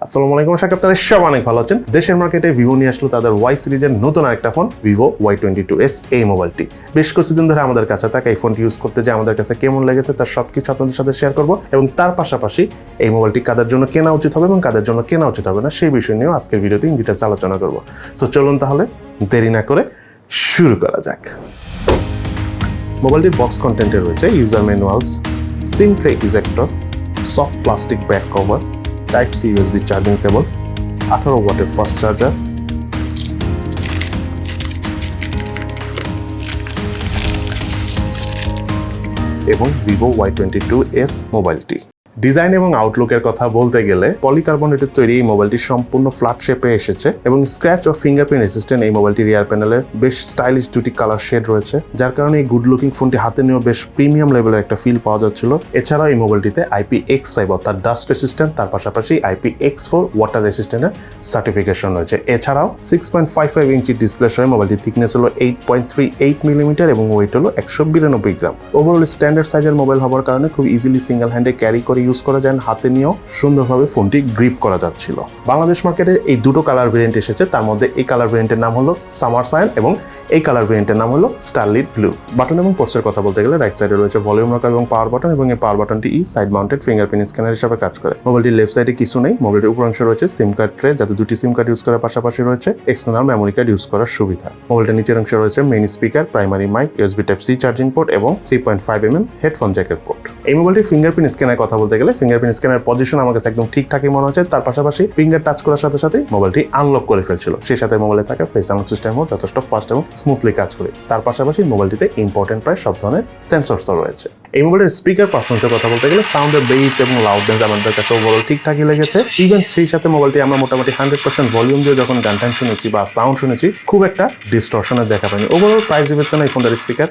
আসসালামু আলাইকুম, আশা করি আপনারা সব অনেক ভালো আছেন। দেশের মার্কেটে ভিভো নিয়ে আসলো তাদের ওয়াই সিরিজের নতুন আরেকটা ফোন, ভিভো Y22s এই মোবাইলটি। বেশ কিছুদিন ধরে আমাদের কাছে থাকা এই ফোনটি ইউজ করতে যে আমাদের কাছে কেমন লেগেছে তার সবকিছু আপনাদের সাথে শেয়ার করব, এবং তার পাশাপাশি এই মোবাইলটি কাদের জন্য কেনা উচিত হবে এবং কাদের জন্য কেনা উচিত হবে না সেই বিষয় নিয়েও আজকের ভিডিওতে ইন ডিটেইলস আলোচনা করব। সো চলুন তাহলে দেরি না করে শুরু করা যাক। মোবাইলটির বক্স কন্টেন্টে রয়েছে user manuals, sim tray ejector, soft plastic back cover, type C USB charging cable, 18 ওয়াটের ফাস্ট চার্জার, এবং ভিভো Y22s মোবাইলটি। ডিজাইন এবং আউটলুকের কথা বলতে গেলে পলিকার্বনেটের তৈরি এই মোবাইলটি সম্পূর্ণ ফ্ল্যাট শেপে এসেছে এবং স্ক্র্যাচ ও ফিঙ্গারপ্রিন্ট রেসিস্ট্যান্ট এই মোবাইলটি রিয়ার প্যানেলে বেশ স্টাইলিশ দুটি কালার শেড রয়েছে, যার কারণে এই গুড লুকিং ফোনটি হাতে নিয়েও বেশ প্রিমিয়াম লেভেলের একটা ফিল পাওয়া যাচ্ছিল। এছাড়াও এই মোবাইলটিতে IPX5 অর্থাৎ ডাস্ট রেসিস্ট্যান্ট, তার পাশাপাশি IPX4 ওয়াটার রেসিস্ট্যান্টের সার্টিফিকেশন রয়েছে। এছাড়াও 6.55 ইঞ্চি ডিসপ্লে সহ মোবাইলটির থিকনেস হলো 8.38 মিলিমিটার এবং ওয়েট হলো 192 গ্রাম। ওভারঅল স্ট্যান্ডার্ড সাইজের মোবাইল হওয়ার কারণে খুব ইজিলি সিঙ্গেল হ্যান্ডে ক্যারি করে ইউজ করা যায়, হাতে নিয়েও সুন্দরভাবে ফোনটি গ্রিপ করা যাচ্ছিল। বাংলাদেশ মার্কেটে এই দুটো কালার ভেরিয়েন্ট এসেছে, তার মধ্যে এই কালার ভেরিয়েন্টের নাম হলো সামার সায়ান এবং এই কালার ভেরিয়েন্টের নাম হলো স্টারলিট ব্লু। বাটন এবং পোর্টসের কথা বলতে গেলে রাইট সাইডে রয়েছে ভলিউম রকার এবং পাওয়ার বাটন, এবং এই পাওয়ার বাটনটি সাইড মাউন্টেড ফিঙ্গারপ্রিন্ট স্ক্যানার হিসেবে কাজ করে। মোবাইলটির লেফট সাইডে কিছু নেই, মোবাইলটির উপর অংশে রয়েছে সিম কার্ড ট্রে, যাতে দুটি সিম কার্ড ইউজ করার পাশাপাশি রয়েছে এক্সটার্নাল মেমোরি কার্ড ইউজ করার সুবিধা। মোবাইলটির নিচের অংশে রয়েছে main speaker, primary mic, USB type C charging port এবং 3.5mm হেডফোন জ্যাকের পোর্ট। এই মোবাইলটির ফিঙ্গারপ্রিন্ট স্ক্যানের কথা বলতে গেলে ফিঙ্গারপ্রিন্ট স্ক্যানের পজিশন আমার কাছে একদম ঠিকঠাকই মনে হচ্ছে। তার পাশাপাশি ফিঙ্গার টাচ করার সাথে সাথে মোবাইলটি আনলক করে ফেলছিল, সেই সাথে মোবাইলে থাকা ফেস আনলক সিস্টেমও যথেষ্ট ফাস্ট এবং স্মুথলি কাজ করে। তার পাশাপাশি মোবাইলটিতে ইম্পর্টেন্ট প্রায় সব ধরনের সেন্সরসও রয়েছে। এই মোবাইলের স্পিকার পারফরমেন্সের কথা বলতে গেলে সাউন্ডের বেস এবং লাউডনেস আমাদের কাছে ওভারঅল ঠিকঠাকই লেগেছে। ইভেন সেই সাথে মোবাইলটি আমরা মোটামুটি 100% ভলিউম দিয়ে যখন গান টান শুনেছি বা সাউন্ড শুনেছি, খুব একটা ডিস্টরশনের দেখা পাইনি। ওভারঅল প্রাইস বিবেচনায় এই ফোনটার স্পিকার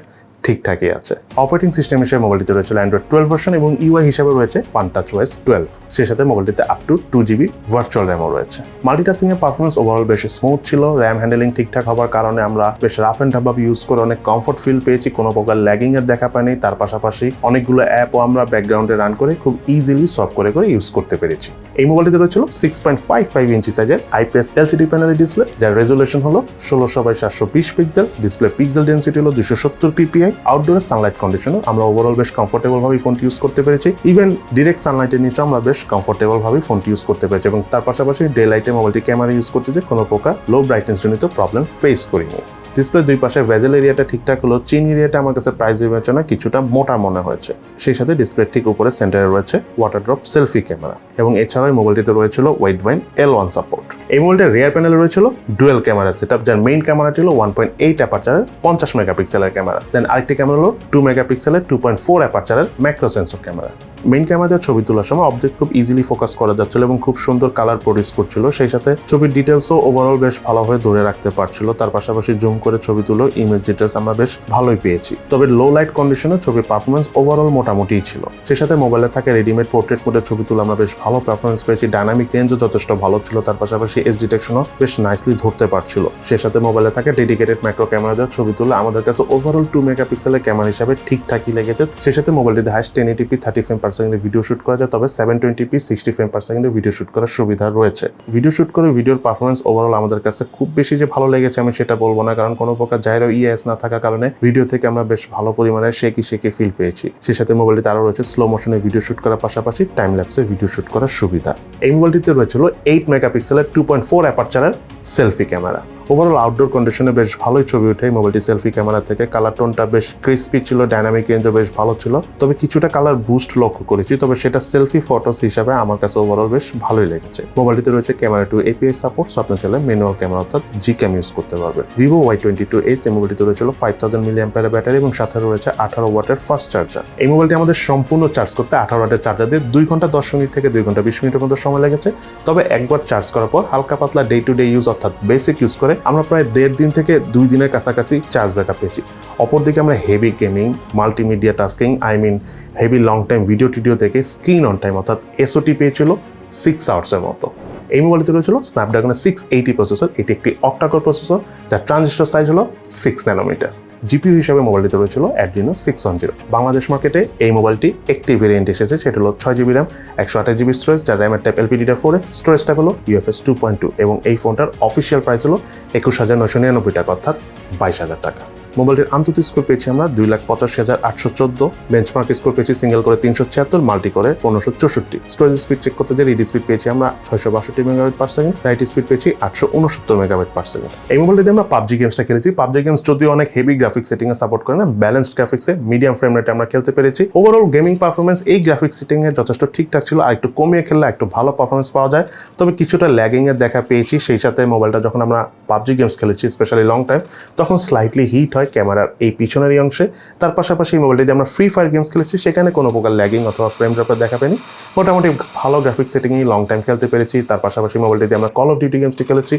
ঠিকঠাকই আছে। অপারেটিং সিস্টেম হিসেবে মোবাইলটিতে রয়েছে অ্যান্ড্রয়েড 12 ভার্সন এবং ইউআই হিসেবে রয়েছে OneTouchOS 12। সেই সাথে মোবাইলটিতে আপ টু 2GB ভার্চুয়াল র্যামও রয়েছে। মাল্টিটাস্কিং এর পারফরমেন্স ওভারঅল বেশ স্মুথ ছিল। র্যাম হ্যান্ডেলিং ঠিকঠাক হওয়ার কারণে আমরা বেশ রাফ অ্যান্ড টাফ ইউজ করে অনেক কমফোর্ট ফিল পেয়েছি, কোনো প্রকার ল্যাগিং এর দেখা পাইনি। তার পাশাপাশি অনেকগুলো অ্যাপও আমরা ব্যাকগ্রাউন্ডে রান করে খুব ইজিলি সলভ করে ইউজ করতে পেরেছি। এই মোবাইলটিতে রয়েছিল 6.55 ইঞ্চি সাইজের IPS LCD প্যানেলের ডিসপ্লে, যার রেজুলেশন হলো 1600x720 pixel. Display pixel density হলো 270 ppi। আউটডোরে সানলাইট কন্ডিশনে আমরা ওভারঅল বেশ কমফোর্টেবল ভাবে ফোনটি ইউজ করতে পেরেছি। ইভেন ডিরেক্ট সানলাইটের নিচে আমরা বেশ কমফোর্টেবল ভাবে ফোনটি ইউজ করতে পেরেছি, এবং তার পাশাপাশি ডে লাইটে মোবাইলটি ক্যামেরা ইউজ করতে যে কোনো প্রকার লো ব্রাইটনেস জনিত প্রবলেম ফেস করিনি। ডিসপ্লে দুই পাশে ভেজেল এরিয়াটা ঠিকঠাক হলো। চিন এরিয়াটা আমার কাছে প্রাইস বিবেচনায় কিছুটা মোটা মনে হয়েছে। সেই সাথে ডিসপ্লে ঠিক উপরে সেন্টারে রয়েছে ওয়াটার ড্রপ সেলফি ক্যামেরা, এবং এছাড়াও মোবাইলটিতে রয়েছিল ওয়াইড ওয়াইন L1 সাপোর্ট। এই মোবাইলটির রিয়ার প্যানেলে রয়েছিল ডুয়েল ক্যামেরা সেটআপ, যার মেইন ক্যামেরাটি হলো 1.8 অ্যাপারচারের 50 মেগাপিক্সেলের ক্যামেরা। দেন আরেকটি ক্যামেরা হলো 2 মেগাপিক্সেলের 2.4 অ্যাপারচারের macro sensor camera. Main camera দিয়ে ছবি তোলার সময় অবজেক্ট খুব ইজিলি ফোকাস করা যাচ্ছিল এবং খুব সুন্দর কালার প্রডিউস করছিল। সেই সাথে ছবির ডিটেলসও ওভারঅল বেশ ভালোভাবে ধরে রাখতে পারছিল। তার পাশাপাশি জুম করে ছবি তুলো ইমেজ ডিটেলস আমরা বেশ ভালোই পেয়েছি। তবে লো লাইট কন্ডিশনে ছবির পারফরমেন্স ওভারঅল মোটামুটিই ছিল। সেই সাথে মোবাইলে থাকে রেডিমেড পোর্ট্রেট মোডে ছবি তুলে আমরা বেশ ভালো পারফরমেন্স পেয়েছি। ডাইনামিক রেঞ্জও যথেষ্ট ভালো ছিল। তার পাশাপাশি এজ ডিটেকশনও বেশ নাইসলি ধরতে পারছিল। সেই সাথে মোবাইলে থাকে ডেডিকেটেড ম্যাক্রো ক্যামেরা দিয়ে ছবি তুলে আমাদের কাছে ওভারঅল 2 মেগাপিক্সেলের ক্যামেরা হিসাবে ঠিকঠাকই লেগেছে। সেই সাথে মোবাইলটিতে হাইস্ট 1080p 30 ফ্রেম পার সেকেন্ডে ভিডিও শুট করা যায়, তবে 720p 60 ফ্রেম পার সেকেন্ডে ভিডিও শুট করার সুবিধা রয়েছে। ভিডিও শুট করে ভিডিওর পারফরমেন্স ওভারঅল আমাদের কাছে খুব বেশি যে ভালো লেগেছে আমি সেটা বলবো না, কারণ কোনো প্রকার জাইরো ইএস না থাকার কারণে ভিডিও থেকে আমরা বেশ ভালো পরিমাণে শেকি ফিল পেয়েছি। সেই সাথে মোবাইলটিতে আরও রয়েছে স্লো মোশনে ভিডিও শুট করার পাশাপাশি টাইম ল্যাপসে ভিডিও শুট করার সুবিধা। এই মোবাইলটিতে রয়েছিল 8 মেগাপিক্সেলের 2.4 অ্যাপারচারের সেলফি ক্যামেরা। ওভারঅল আউটডোর কন্ডিশনে বেশ ভালোই ছবি ওঠে মোবাইলটি সেলফি ক্যামেরা থেকে। কালার টোনটা বেশ ক্রিস্পি ছিল, ডাইনামিক রেঞ্জও বেশ ভালো ছিল। তবে কিছুটা কালার বুস্ট লক্ষ্য করেছি, তবে সেটা সেলফি ফটোস হিসাবে আমার কাছে ওভারঅল বেশ ভালোই লেগেছে। মোবাইলটিতে রয়েছে camera two API support, so আপনি চাইলে ম্যানুয়াল ক্যামেরা অর্থাৎ Gcam ইউজ করতে পারবেন। Vivo Y22s এই মোবাইলটিতে রয়েছিল 5000 mAh ব্যাটারি এবং সাথে রয়েছে 18 ওয়াটের ফাস্ট চার্জার। এই মোবাইলটি আমাদের সম্পূর্ণ চার্জ করতে 18 ওয়াটের চার্জার দিয়ে 2 ঘন্টা 10 মিনিট থেকে 2 ঘন্টা 20 মিনিটের মতো সময় লেগেছে। তবে একবার চার্জ করার পর হালকা পাতলা ডে টু ডে ইউজ অর্থাৎ বেসিক ইউজ করে আমরা প্রায় 1.5 দিন থেকে 2 দিনের কাছাকাছি চার্জ ব্যাকআপ পেয়েছি। অপরদিকে আমরা heavy gaming, multimedia tasking, heavy long time video টিডিও থেকে স্ক্রিন অন টাইম অর্থাৎ SOT পেয়েছিল 6 আওয়ার্সের মতো। এই মোবাইলটিতে রয়েছিল স্ন্যাপড্রাগনের 680 প্রসেসর। এটি একটি অক্টাকোর প্রসেসর, যার ট্রানজিস্টর সাইজ হলো 6 ন্যানোমিটার। জিপিইউ হিসেবে মোবাইলটিতে রয়েছিল Adreno 610। বাংলাদেশ মার্কেটে এই মোবাইলটি একটি ভেরিয়েন্ট এসেছে, সেটা হলো 6GB RAM 128GB স্টোরেজ, যার র্যামের টাইপ LPDDR4X, স্টোরেজ টাইপ হলো UFS 2.2 এবং এই ফোনটার অফিসিয়াল প্রাইস হলো 21,999 টাকা, অর্থাৎ 22,000 টাকা। মোবাইলটির আন্তর্জাতিক স্কোর পেয়েছি আমরা 2,85,814, বেঞ্চমার্ক স্কোর পেয়েছি সিঙ্গেল করে 376, মাল্টি করে 1564। স্টোরেজ স্পিড চেক করতে গেলে রিড স্পিড পেয়েছি আমরা 662 MB/s, রাইট স্পিড পেয়েছি 869 MB/s। এই মোবাইলটিতে আমরা পাবজি গেমসটা খেলেছি। পাবজি গেমস যদিও অনেক হেভি গ্রাফিক্স সেটিং এ সাপোর্ট করে না, ব্যালেন্সড গ্রাফিক্সে মিডিয়াম ফ্রেম রেটে আমরা খেলতে পেরেছি। ওভারঅল গেমিং পারফরমেন্স এই গ্রাফিক্স সেটিং এ যথেষ্ট ঠিকঠাক ছিল, আর একটু কমিয়ে খেললে একটু ভালো পারফরমেন্স পাওয়া যায়, তবে কিছুটা ল্যাগিং এর দেখা পেয়েছি। সেই সাথে মোবাইলটা যখন আমরা পাবজি গেমস খেলেছি স্পেশালি লং টাইম, তখন স্লাইটলি হিট হয় ক্যামেরার এই পিছনের অংশে। তার পাশাপাশি এই মোবাইলটিতে আমরা ফ্রি ফায়ার গেমস খেলেছি, সেখানে কোনো প্রকার ল্যাগিং অথবা ফ্রেম ড্রপের দেখা পাইনি। মোটামুটি ভালো গ্রাফিক্স সেটিংয়ে লং টাইম খেলতে পেরেছি। তার পাশাপাশি মোবাইলটিতে আমরা কল অফ ডিউটি গেমসটি খেলেছি,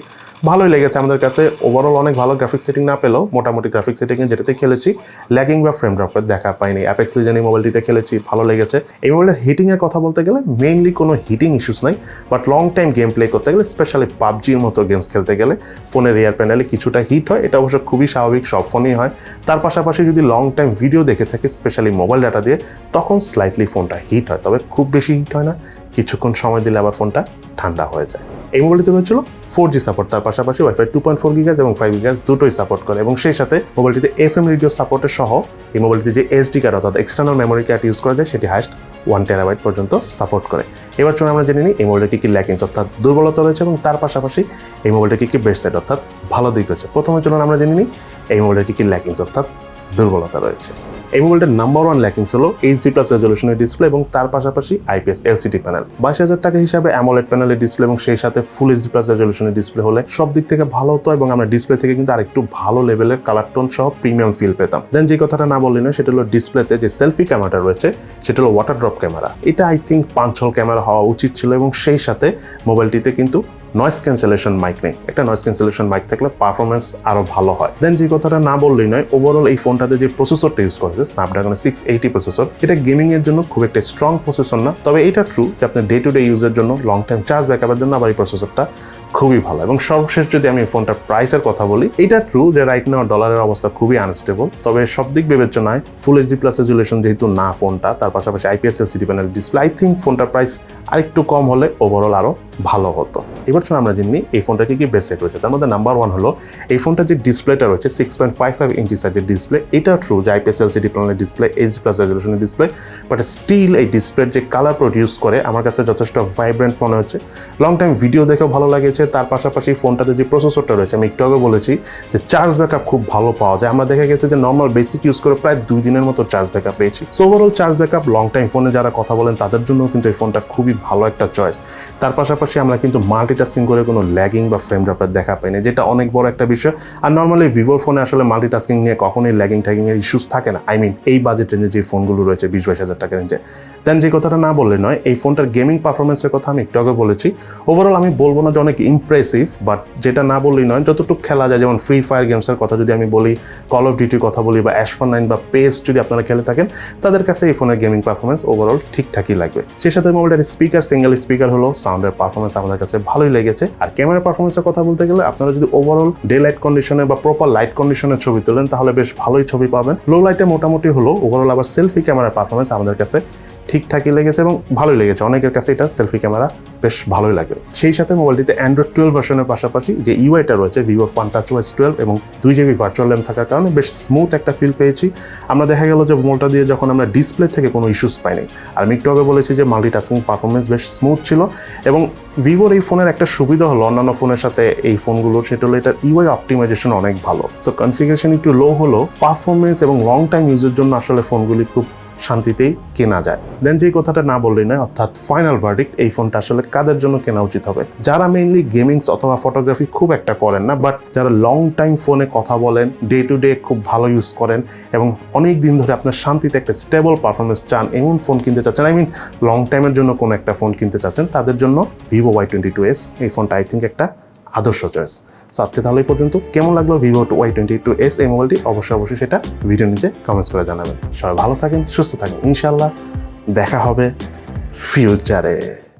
ভালোই লেগেছে আমাদের কাছে। ওভারঅল অনেক ভালো গ্রাফিক্স সেটিং না পেলেও মোটামুটি গ্রাফিক্স সেটিংয়ে যেটাতে খেলেছি ল্যাগিং বা ফ্রেম ড্রপের দেখা পাইনি। অ্যাপেক্স লিজেন্ড এই মোবাইলটিতে খেলেছি, ভালো লেগেছে। এই মোবাইলের হিটিংয়ের কথা বলতে গেলে মেইনলি কোনো হিটিং ইস্যুস নাই, but long time game play করতে গেলে স্পেশালি পাবজির মতো গেমস খেলতে গেলে ফোনের রিয়ার প্যানেলে কিছুটা হিট হয়, এটা অবশ্য খুবই স্বাভাবিক, সব ফোনেই হয়। তার পাশাপাশি যদি লং টাইম ভিডিও দেখে থাকে স্পেশালি মোবাইল ডাটা দিয়ে, তখন স্লাইটলি ফোনটা হিট হয়, তবে খুব বেশি হিট হয় না, কিছুক্ষণ সময় দিলে আবার ফোনটা ঠান্ডা হয়ে যায়। এই মোবাইলটিতে রয়েছিল 4G সাপোর্ট, তার পাশাপাশি ওয়াইফাই 2.4 GHz এবং 5 GHz দুটোই সাপোর্ট করে, এবং সেই সাথে মোবাইলটিতে FM রেডিও সাপোর্টের সহ এই মোবাইলটিতে যে SD কার্ড অর্থাৎ এক্সটার্নাল মেমোরি কার্ড ইউজ করা যায় সেটি হাইস্ট 1 TB পর্যন্ত সাপোর্ট করে। এবার চলুন আমরা জেনে নিই এই মোবাইলটা কি ল্যাকিংস অর্থাৎ দুর্বলতা রয়েছে, এবং তার পাশাপাশি এই মোবাইলটা কি বেস্ট সাইড অর্থাৎ ভালো দিক রয়েছে। প্রথমে চলুন আমরা জেনে নিই এই মোবাইলটা কি ল্যাকিংস অর্থাৎ দুর্বলতা রয়েছে। এই মোবাইলটার নাম্বার 1 ল্যাকিংস হলো HD+ রেজলিউশনের ডিসপ্লে এবং তার পাশাপাশি IPS LCD প্যানেল। 22,000 টাকা হিসাবে অ্যামোলেড প্যানেলের ডিসপ্লে এবং সেই সাথে ফুল HD+ রেজলিউশনের ডিসপ্লে হলে সব দিক থেকে ভালো হতো, এবং আমরা ডিসপ্লে থেকে কিন্তু আরেকটু ভালো লেভেলের কালার টোন সহ প্রিমিয়াম ফিল পেতাম। দেন যে কথাটা না বললি না, সেটা হলো ডিসপ্লেতে যে সেলফি ক্যামেরাটা রয়েছে সেটা হলো ওয়াটার ড্রপ ক্যামেরা। এটা আই থিঙ্ক পাঞ্চল ক্যামেরা হওয়া উচিত ছিল, এবং সেই সাথে মোবাইলটিতে কিন্তু নয়েজ ক্যান্সেলেশন মাইক নেই। একটা নয়েজ ক্যান্সেলেশন মাইক থাকলে পারফরমেন্স আরো ভালো হয়। দেন যে কথাটা না বললেই নয়, ওভারঅল এই ফোনটাতে যে প্রসেসরটা ইউজ করেছে স্ন্যাপড্রাগনের 680 প্রসেসর, এটা গেমিং এর জন্য খুব একটা স্ট্রং প্রসেসর না, তবে এটা ট্রু যে আপনার ডে টু ডে ইউজের জন্য লং টাইম চার্জ ব্যাকআপের জন্য আবার এই প্রসেসরটা খুবই ভালো। এবং সর্বশেষ যদি আমি ফোনটার প্রাইসের কথা বলি, এটা ট্রু যে রাইট নাও ডলারের অবস্থা খুবই আনস্টেবল, তবে সব দিক বিবেচনায় ফুল HD+ রেজলিউশন যেহেতু না ফোনটা, তার পাশাপাশি IPS LCD panel display, I think ফোনটার প্রাইস আরেকটু কম হলে ওভারঅল আরো ভালো হতো। এবার চলুন আমরা জেনে নিই এই ফোনটা কি বেস্ট সাইড রয়েছে। তার মধ্যে নাম্বার 1 হলো এই ফোনটা যে ডিসপ্লেটা রয়েছে 6.55 ইঞ্চি সাইজের ডিসপ্লে। এটা ট্রু যে IPS LCD প্যানেলের ডিসপ্লে, HD+ রেজলিউশনের ডিসপ্লে, বাট স্টিল এই ডিসপ্লের যে কালার প্রডিউস করে আমার কাছে যথেষ্ট ভাইব্রেন্ট মনে হচ্ছে। লং টাইম ভিডিও দেখেও ভালো লাগেছে। তার পাশাপাশি ফোনটাতে যে প্রসেসরটা রয়েছে, আমি একটু আগে বলেছি যে চার্জ ব্যাকআপ খুব ভালো পাওয়া যায়। আমরা দেখা গেছে যে নর্মাল বেসিক ইউজ করে প্রায় 2 দিনের মতো চার্জ ব্যাকআপ পেয়েছি। So overall charge backup long time ফোনে যারা কথা বলেন তাদের জন্য কিন্তু এই ফোনটা খুবই ভালো একটা চয়েস। তার পাশাপাশি আমরা কিন্তু মাল্টিটাস্কিং করে কোনো ল্যাগিং বা ফ্রেম ড্রপের দেখা পাইনি, যেটা অনেক বড় একটা বিষয়। আর নর্মালি ভিভোর ফোনে আসলে মাল্টিটাস্কিং নিয়ে কখনোই ল্যাগিং ট্যাগিং এর ইস্যুস থাকে না, আই মিন এই বাজেট রেঞ্জে যে ফোনগুলো রয়েছে 20-22,000 টাকা রেঞ্জে। দেন যে কথাটা না বললে নয়, এই ফোনটার গেমিং পারফরমেন্সের কথা আমি একটু আগে বলেছি। ওভারঅল আমি বলবো না যে অনেক ইমপ্রেসিভ, বাট যেটা না বললেই নয়, যতটুকু খেলা যায়, যেমন ফ্রি ফায়ার গেমসের কথা যদি আমি বলি, কল অফ ডিউটির কথা বলি, বা F9 বা পেস যদি আপনারা খেলে থাকেন, তাদের কাছে এই ফোনের গেমিং পারফরমেন্স ওভারঅল ঠিকঠাকই লাগবে। সেই সাথে মোবাইলের স্পিকার সিঙ্গেল স্পিকার হলো, সাউন্ডের পারফরমেন্স আমাদের কাছে ভালোই লেগেছে। আর ক্যামেরা পারফরমেন্সের কথা বলতে গেলে আপনারা যদি ওভারঅল ডে লাইট কন্ডিশনে বা প্রপার লাইট কন্ডিশনে ছবি তোলেন তাহলে বেশ ভালোই ছবি পাবেন। লো লাইটে মোটামুটি হলো, ওভারঅল আবার সেলফি ক্যামেরার পারফরমেন্স আমাদের কাছে ঠিকঠাকই লেগেছে এবং ভালোই লেগেছে। অনেকের কাছে এটা সেলফি ক্যামেরা বেশ ভালোই লাগে। সেই সাথে মোবাইলটিতে অ্যান্ড্রয়েড 12 ভার্সনের পাশাপাশি যে ইউআইটা রয়েছে Vivo Y22s 12 এবং 2GB ভার্চুয়াল র্যাম থাকার কারণে বেশ স্মুথ একটা ফিল পেয়েছি। আমরা দেখা গেল যে মোবাইলটা দিয়ে যখন আমরা ডিসপ্লে থেকে কোনো ইস্যুস পাইনি। আর আমি একটু আগে বলেছি যে মাল্টিটাস্কিং পারফরমেন্স বেশ স্মুথ ছিল। এবং ভিভোর এই ফোনের একটা সুবিধা হলো অন্যান্য ফোনের সাথে এই ফোনগুলোর, সেটা হলো এটার ইউআই অপটিমাইজেশন অনেক ভালো। সো কনফিগারেশন একটু লো হলো, পারফরমেন্স এবং লং টাইম ইউজের জন্য আসলে ফোনগুলি খুব শান্তিতেই কেনা যায়। দেন যে কথাটা না বললেই নয়, অর্থাৎ ফাইনাল ভার্ডিক্ট, এই ফোনটা আসলে কাদের জন্য কেনা উচিত হবে? যারা মেইনলি গেমিংস অথবা ফটোগ্রাফি খুব একটা করেন না, বাট যারা লং টাইম ফোনে কথা বলেন, ডে টু ডে খুব ভালো ইউজ করেন এবং অনেক দিন ধরে আপনার শান্তিতে একটা স্টেবল পারফরমেন্স চান, এমন ফোন কিনতে চাচ্ছেন, আই মিন লং টাইমের জন্য কোনো একটা ফোন কিনতে চাচ্ছেন, তাদের জন্য Vivo Y22s এই ফোনটা আই থিঙ্ক একটা আদর্শ চয়েস। সো আজকে তাহলে এই পর্যন্ত। কেমন লাগলো Vivo Y22s এই মোবাইলটি অবশ্যই সেটা ভিডিও নিচে কমেন্টস করে জানাবেন। সবাই ভালো থাকেন, সুস্থ থাকেন, ইনশাআল্লাহ দেখা হবে ফিউচারে।